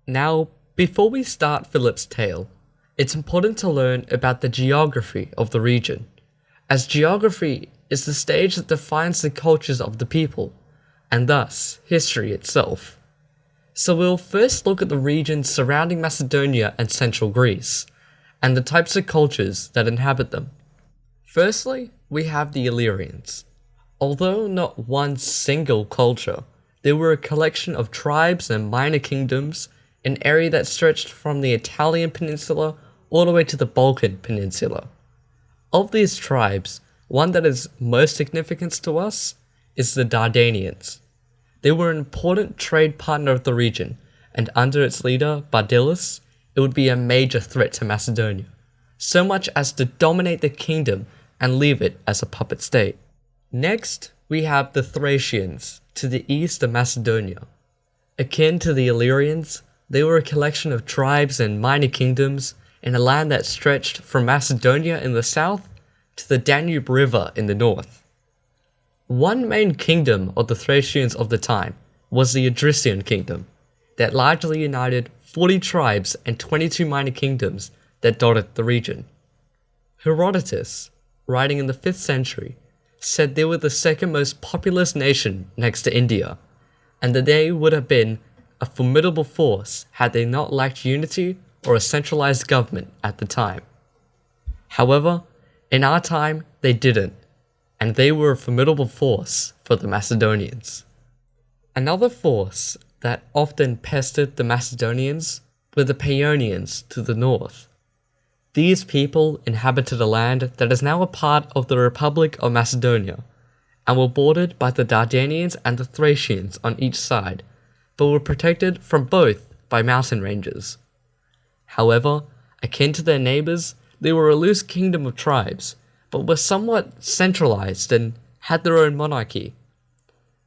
Now, before we start Philip's tale, it's important to learn about the geography of the region, as geography is the stage that defines the cultures of the people, and thus history itself. So we'll first look at the regions surrounding Macedonia and central Greece, and the types of cultures that inhabit them. Firstly, we have the Illyrians. Although not one single culture, they were a collection of tribes and minor kingdoms, an area that stretched from the Italian peninsula all the way to the Balkan peninsula. Of these tribes, one that is most significant to us is the Dardanians. They were an important trade partner of the region, and under its leader, Bardilus, it would be a major threat to Macedonia, so much as to dominate the kingdom and leave it as a puppet state. Next, we have the Thracians, to the east of Macedonia. Akin to the Illyrians, they were a collection of tribes and minor kingdoms in a land that stretched from Macedonia in the south to the Danube River in the north. One main kingdom of the Thracians of the time was the Odrysian kingdom, that largely united 40 tribes and 22 minor kingdoms that dotted the region. Herodotus, writing in the 5th century, said they were the second most populous nation next to India, and that they would have been a formidable force had they not lacked unity or a centralized government at the time. However, in our time, they didn't, and they were a formidable force for the Macedonians. Another force that often pestered the Macedonians were the Paeonians to the north. These people inhabited a land that is now a part of the Republic of Macedonia, and were bordered by the Dardanians and the Thracians on each side, but were protected from both by mountain ranges. However, akin to their neighbours, they were a loose kingdom of tribes, but were somewhat centralized and had their own monarchy.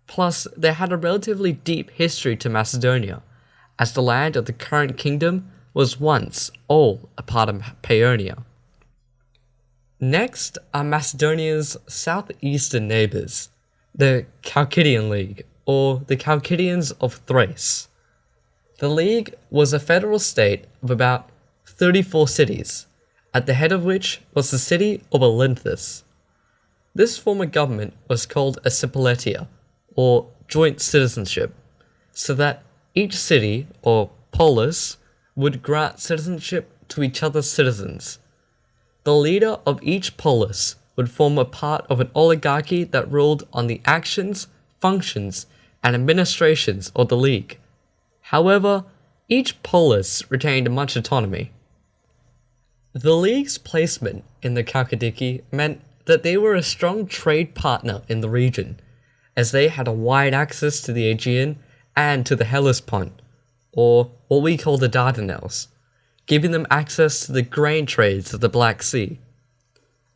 Plus, they had a relatively deep history to Macedonia, as the land of the current kingdom was once all a part of Paeonia. Next are Macedonia's southeastern neighbours, the Circadian League, or the Chalcidians of Thrace. The League was a federal state of about 34 cities, at the head of which was the city of Olynthus. This form of government was called a Cipiletia, or joint citizenship, so that each city, or polis, would grant citizenship to each other's citizens. The leader of each polis would form a part of an oligarchy that ruled on the actions, functions, and administrations of the League. However, each polis retained much autonomy. The League's placement in the Chalcidici meant that they were a strong trade partner in the region, as they had a wide access to the Aegean and to the Hellespont, or what we call the Dardanelles, giving them access to the grain trades of the Black Sea.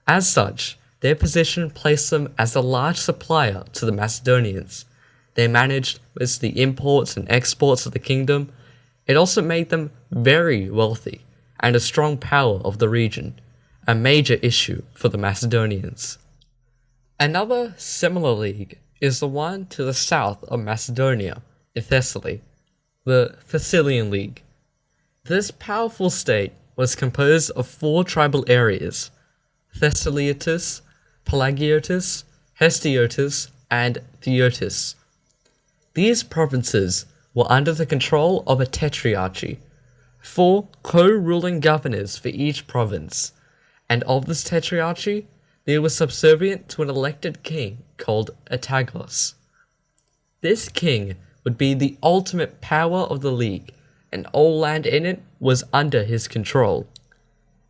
As such, their position placed them as a large supplier to the Macedonians. They managed with the imports and exports of the kingdom. It also made them very wealthy and a strong power of the region, a major issue for the Macedonians. Another similar league is the one to the south of Macedonia, in Thessaly, the Thessalian League. This powerful state was composed of 4 tribal areas: Thessaliotis, Pelagiotis, Hestiotis, and Theotis. These provinces were under the control of a tetrarchy, 4 co-ruling governors for each province, and of this tetrarchy, they were subservient to an elected king called Atagos. This king would be the ultimate power of the League, and all land in it was under his control.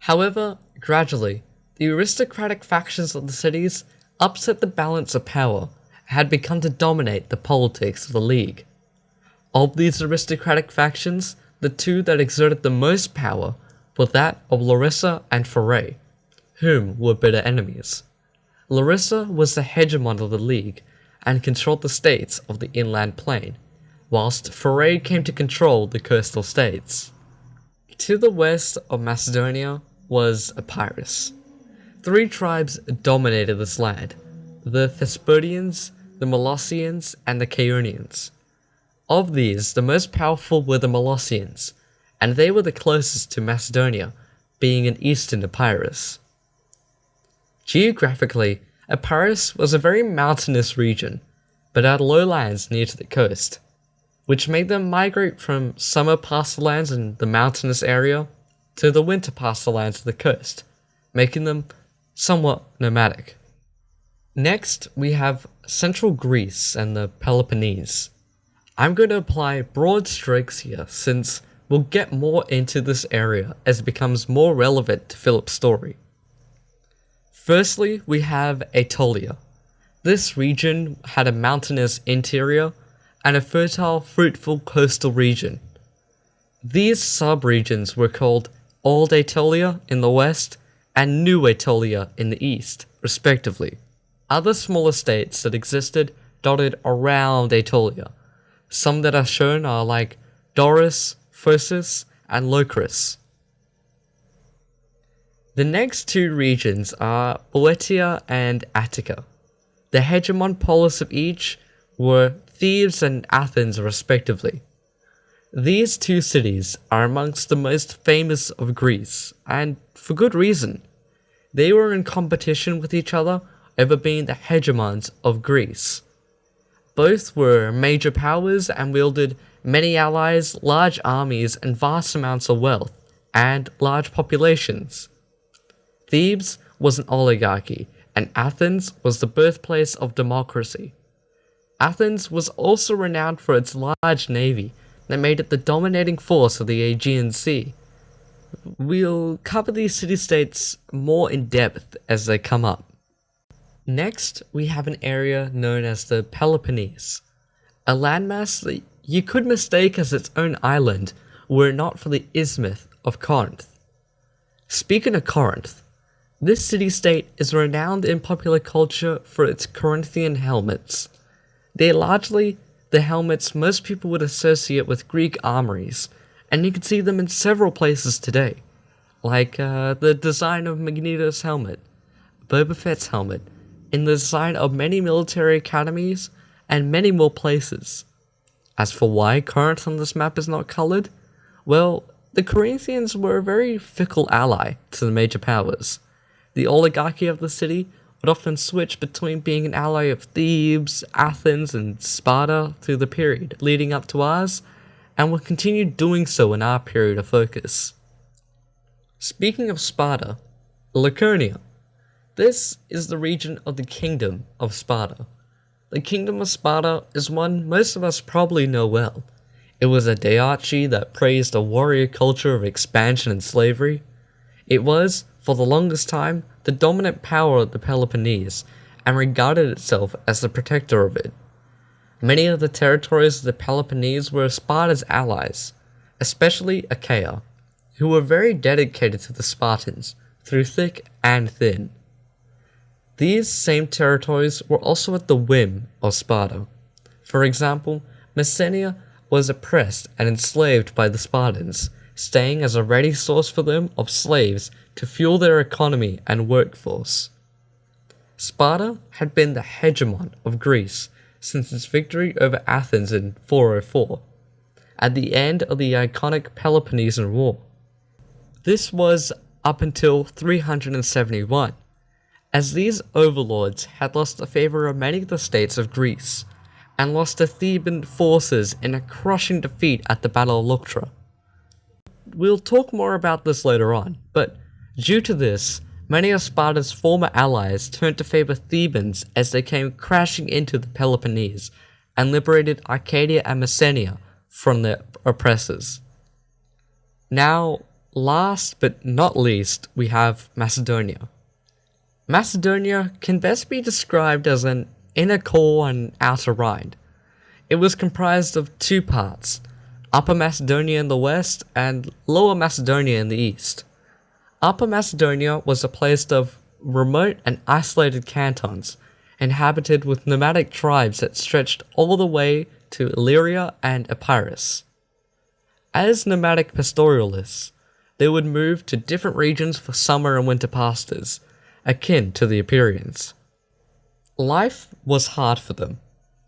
However, gradually, the aristocratic factions of the cities upset the balance of power and had begun to dominate the politics of the League. Of these aristocratic factions, the 2 that exerted the most power were that of Larissa and Pherae, whom were bitter enemies. Larissa was the hegemon of the League and controlled the states of the inland plain, whilst Pherae came to control the coastal states. To the west of Macedonia was Epirus. 3 tribes dominated this land: the Thesprotians, the Molossians, and the Chaonians. Of these, the most powerful were the Molossians, and they were the closest to Macedonia, being in eastern Epirus. Geographically, Epirus was a very mountainous region, but had lowlands near to the coast, which made them migrate from summer pasturelands in the mountainous area to the winter pasturelands of the coast, making them somewhat nomadic. Next, we have central Greece and the Peloponnese. I'm going to apply broad strokes here since we'll get more into this area as it becomes more relevant to Philip's story. Firstly, we have Aetolia. This region had a mountainous interior and a fertile, fruitful coastal region. These sub-regions were called Old Aetolia in the west and New Aetolia in the east, respectively. Other smaller states that existed dotted around Aetolia. Some that are shown are like Doris, Phocis, and Locris. The next two regions are Boeotia and Attica. The hegemon polis of each were Thebes and Athens respectively. These two cities are amongst the most famous of Greece, and for good reason. They were in competition with each other over being the hegemons of Greece. Both were major powers and wielded many allies, large armies, and vast amounts of wealth, and large populations. Thebes was an oligarchy, and Athens was the birthplace of democracy. Athens was also renowned for its large navy that made it the dominating force of the Aegean Sea. We'll cover these city-states more in depth as they come up. Next, we have an area known as the Peloponnese, a landmass that you could mistake as its own island were it not for the isthmus of Corinth. Speaking of Corinth, this city-state is renowned in popular culture for its Corinthian helmets. They're largely the helmets most people would associate with Greek armories, and you can see them in several places today, like the design of Magneto's helmet, Boba Fett's helmet, in the design of many military academies, and many more places. As for why Corinth on this map is not coloured, well, the Corinthians were a very fickle ally to the major powers. The oligarchy of the city would often switch between being an ally of Thebes, Athens, and Sparta through the period leading up to ours, and will continue doing so in our period of focus. Speaking of Sparta, Laconia. This is the region of the Kingdom of Sparta. The Kingdom of Sparta is one most of us probably know well. It was a diarchy that praised a warrior culture of expansion and slavery. It was, for the longest time, the dominant power of the Peloponnese, and regarded itself as the protector of it. Many of the territories of the Peloponnese were Sparta's allies, especially Achaia, who were very dedicated to the Spartans, through thick and thin. These same territories were also at the whim of Sparta. For example, Macedonia was oppressed and enslaved by the Spartans, staying as a ready source for them of slaves to fuel their economy and workforce. Sparta had been the hegemon of Greece since its victory over Athens in 404, at the end of the iconic Peloponnesian War. This was up until 371. As these overlords had lost the favour of many of the states of Greece, and lost to Theban forces in a crushing defeat at the Battle of Leuctra. We'll talk more about this later on, but due to this, many of Sparta's former allies turned to favour Thebans as they came crashing into the Peloponnese, and liberated Arcadia and Messenia from their oppressors. Now, last but not least, we have Macedonia. Macedonia can best be described as an inner core and outer rind. It was comprised of two parts, Upper Macedonia in the west and Lower Macedonia in the east. Upper Macedonia was a place of remote and isolated cantons, inhabited with nomadic tribes that stretched all the way to Illyria and Epirus. As nomadic pastoralists, they would move to different regions for summer and winter pastures, akin to the Illyrians. Life was hard for them.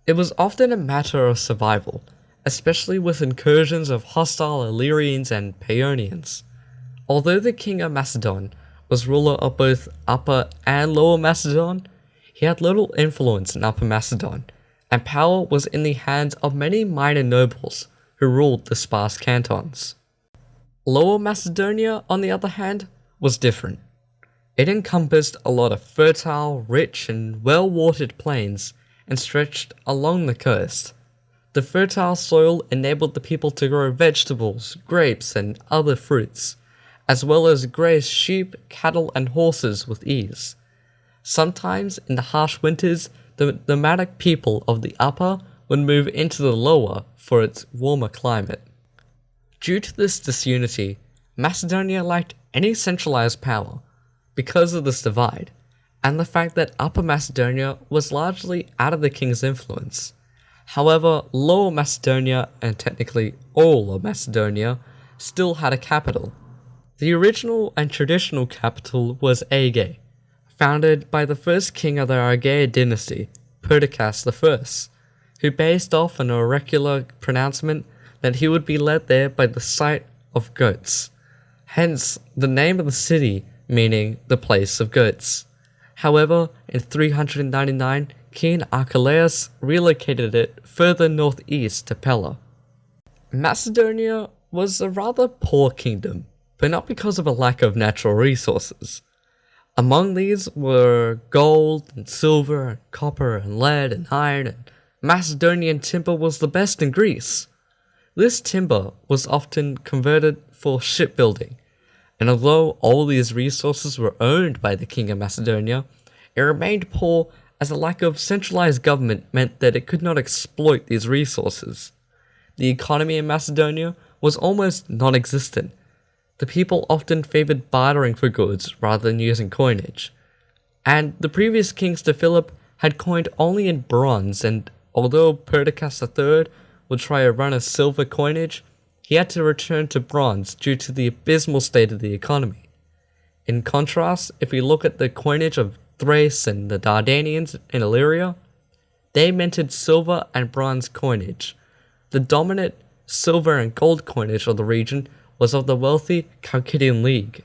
It was often a matter of survival, especially with incursions of hostile Illyrians and Paeonians. Although the king of Macedon was ruler of both Upper and Lower Macedon, he had little influence in Upper Macedon, and power was in the hands of many minor nobles who ruled the sparse cantons. Lower Macedonia, on the other hand, was different. It encompassed a lot of fertile, rich, and well-watered plains and stretched along the coast. The fertile soil enabled the people to grow vegetables, grapes, and other fruits, as well as graze sheep, cattle, and horses with ease. Sometimes, in the harsh winters, the nomadic people of the upper would move into the lower for its warmer climate. Due to this disunity, Macedonia lacked any centralized power because of this divide, and the fact that Upper Macedonia was largely out of the king's influence. However, Lower Macedonia, and technically all of Macedonia, still had a capital. The original and traditional capital was Aegae, founded by the first king of the Argead dynasty, Perdiccas I, who based off an oracular pronouncement that he would be led there by the sight of goats, hence the name of the city meaning the place of goats. However, in 399, King Archelaus relocated it further northeast to Pella. Macedonia was a rather poor kingdom, but not because of a lack of natural resources. Among these were gold and silver and copper and lead and iron, and Macedonian timber was the best in Greece. This timber was often converted for shipbuilding, and although all these resources were owned by the king of Macedonia, it remained poor as a lack of centralized government meant that it could not exploit these resources. The economy in Macedonia was almost non-existent. The people often favored bartering for goods rather than using coinage. And the previous kings to Philip had coined only in bronze, and although Perdiccas III would try to run a silver coinage, he had to return to bronze due to the abysmal state of the economy. In contrast, if we look at the coinage of Thrace and the Dardanians in Illyria, they minted silver and bronze coinage. The dominant silver and gold coinage of the region was of the wealthy Circadian League.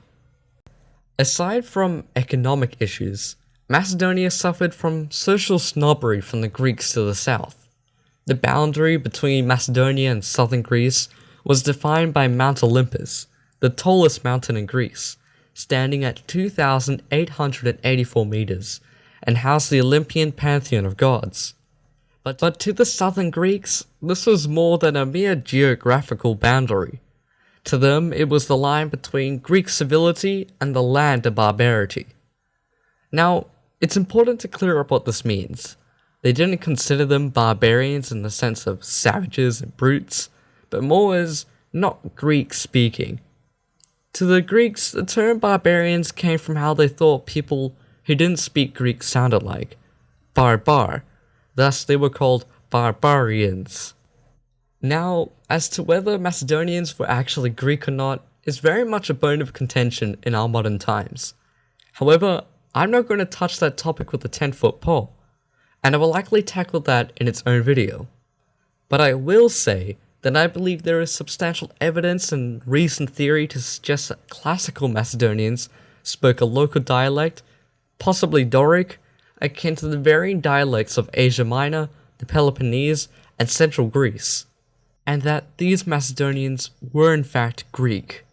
Aside from economic issues, Macedonia suffered from social snobbery from the Greeks to the south. The boundary between Macedonia and southern Greece was defined by Mount Olympus, the tallest mountain in Greece, standing at 2,884 meters, and housed the Olympian pantheon of gods. But to the southern Greeks, this was more than a mere geographical boundary. To them, it was the line between Greek civility and the land of barbarity. Now, it's important to clear up what this means. They didn't consider them barbarians in the sense of savages and brutes, but more as not Greek-speaking. To the Greeks, the term barbarians came from how they thought people who didn't speak Greek sounded like, barbar. Thus, they were called barbarians. Now, as to whether Macedonians were actually Greek or not is very much a bone of contention in our modern times. However, I'm not going to touch that topic with a 10-foot pole, and I will likely tackle that in its own video. But I will say that I believe there is substantial evidence and recent theory to suggest that classical Macedonians spoke a local dialect, possibly Doric, akin to the varying dialects of Asia Minor, the Peloponnese, and central Greece, and that these Macedonians were in fact Greek.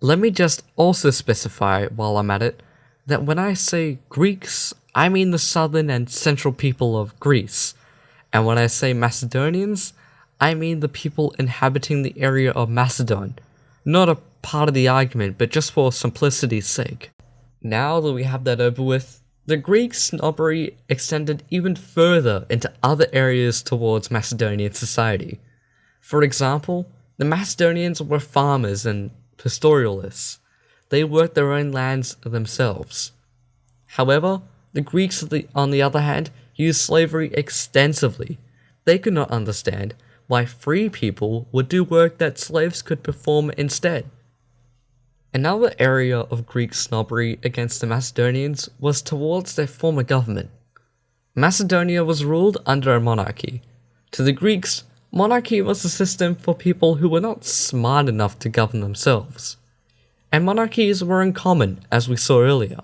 Let me just also specify, while I'm at it, that when I say Greeks, I mean the southern and central people of Greece, and when I say Macedonians, I mean the people inhabiting the area of Macedon, not a part of the argument, but just for simplicity's sake. Now that we have that over with, the Greek snobbery extended even further into other areas towards Macedonian society. For example, the Macedonians were farmers and pastoralists. They worked their own lands themselves. However, the Greeks, on the other hand, used slavery extensively. They could not understand why free people would do work that slaves could perform instead. Another area of Greek snobbery against the Macedonians was towards their former government. Macedonia was ruled under a monarchy. To the Greeks, monarchy was a system for people who were not smart enough to govern themselves, and monarchies were uncommon, as we saw earlier.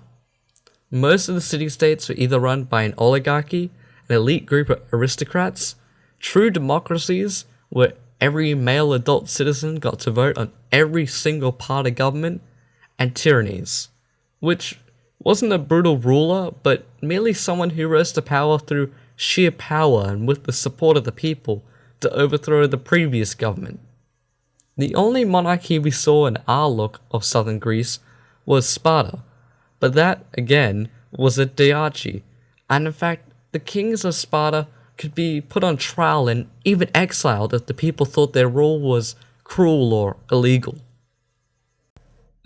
Most of the city-states were either run by an oligarchy, an elite group of aristocrats, true democracies where every male adult citizen got to vote on every single part of government, and tyrannies, which wasn't a brutal ruler, but merely someone who rose to power through sheer power and with the support of the people to overthrow the previous government. The only monarchy we saw in our look of southern Greece was Sparta, but that, again, was a diarchy, and in fact, the kings of Sparta could be put on trial and even exiled if the people thought their rule was cruel or illegal.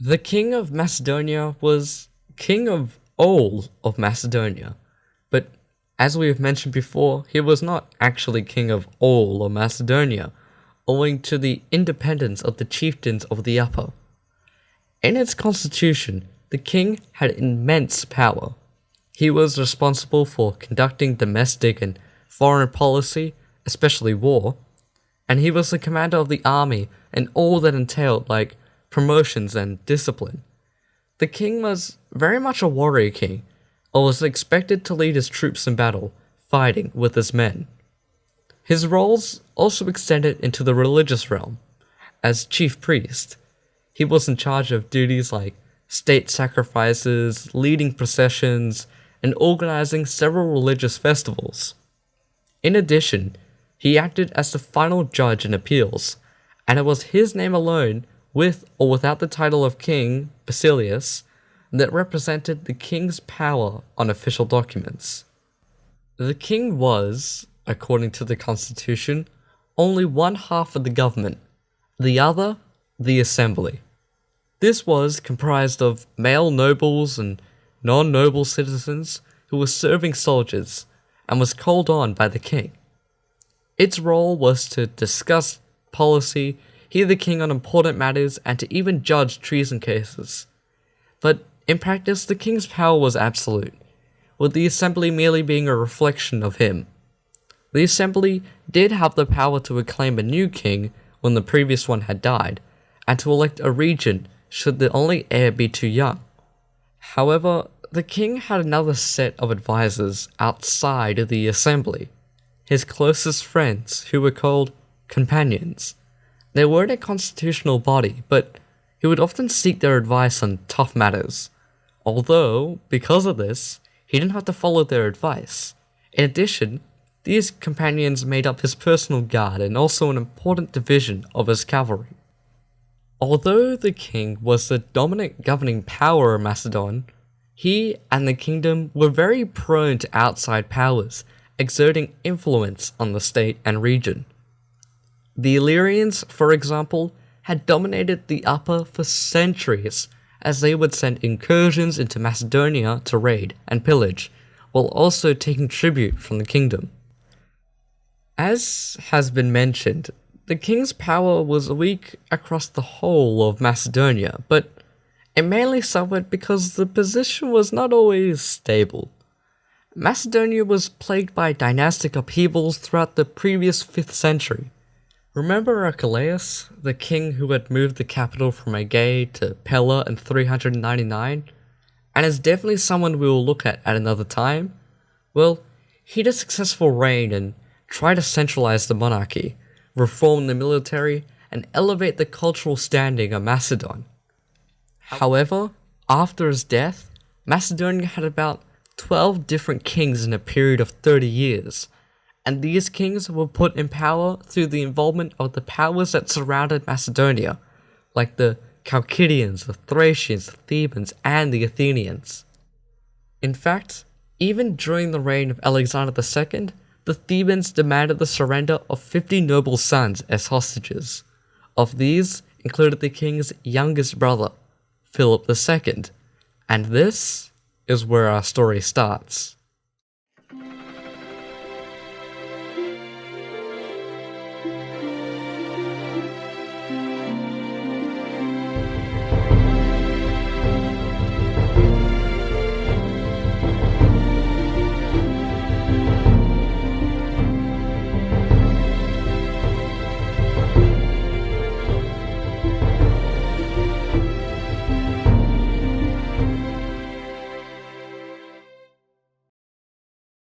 The king of Macedonia was king of all of Macedonia, but as we have mentioned before, he was not actually king of all of Macedonia, owing to the independence of the chieftains of the upper. In its constitution, the king had immense power. He was responsible for conducting domestic and foreign policy, especially war, and he was the commander of the army and all that entailed, like promotions and discipline. The king was very much a warrior king, or was expected to lead his troops in battle, fighting with his men. His roles also extended into the religious realm. As chief priest, he was in charge of duties like state sacrifices, leading processions, and organizing several religious festivals. In addition, he acted as the final judge in appeals, and it was his name alone, with or without the title of king, Basileus, that represented the king's power on official documents. The king was, according to the constitution, only one half of the government, the other, the assembly. This was comprised of male nobles and non-noble citizens who were serving soldiers, and was called on by the king. Its role was to discuss policy, hear the king on important matters, and to even judge treason cases. But in practice, the king's power was absolute, with the assembly merely being a reflection of him. The assembly did have the power to acclaim a new king when the previous one had died, and to elect a regent should the only heir be too young. However, the king had another set of advisors outside of the assembly, his closest friends, who were called companions. They weren't a constitutional body, but he would often seek their advice on tough matters. Although, because of this, he didn't have to follow their advice. In addition, these companions made up his personal guard and also an important division of his cavalry. Although the king was the dominant governing power of Macedon, he and the kingdom were very prone to outside powers, exerting influence on the state and region. The Illyrians, for example, had dominated the upper for centuries, as they would send incursions into Macedonia to raid and pillage, while also taking tribute from the kingdom. As has been mentioned, the king's power was weak across the whole of Macedonia, but it mainly suffered because the position was not always stable. Macedonia was plagued by dynastic upheavals throughout the previous 5th century. Remember Archelaus, the king who had moved the capital from Aegae to Pella in 399, and is definitely someone we will look at another time? Well, he had a successful reign and tried to centralize the monarchy, reform the military, and elevate the cultural standing of Macedon. However, after his death, Macedonia had about 12 different kings in a period of 30 years, and these kings were put in power through the involvement of the powers that surrounded Macedonia, like the Chalcidians, the Thracians, the Thebans, and the Athenians. In fact, even during the reign of Alexander II, the Thebans demanded the surrender of 50 noble sons as hostages. Of these included the king's youngest brother, Philip II, and this is where our story starts.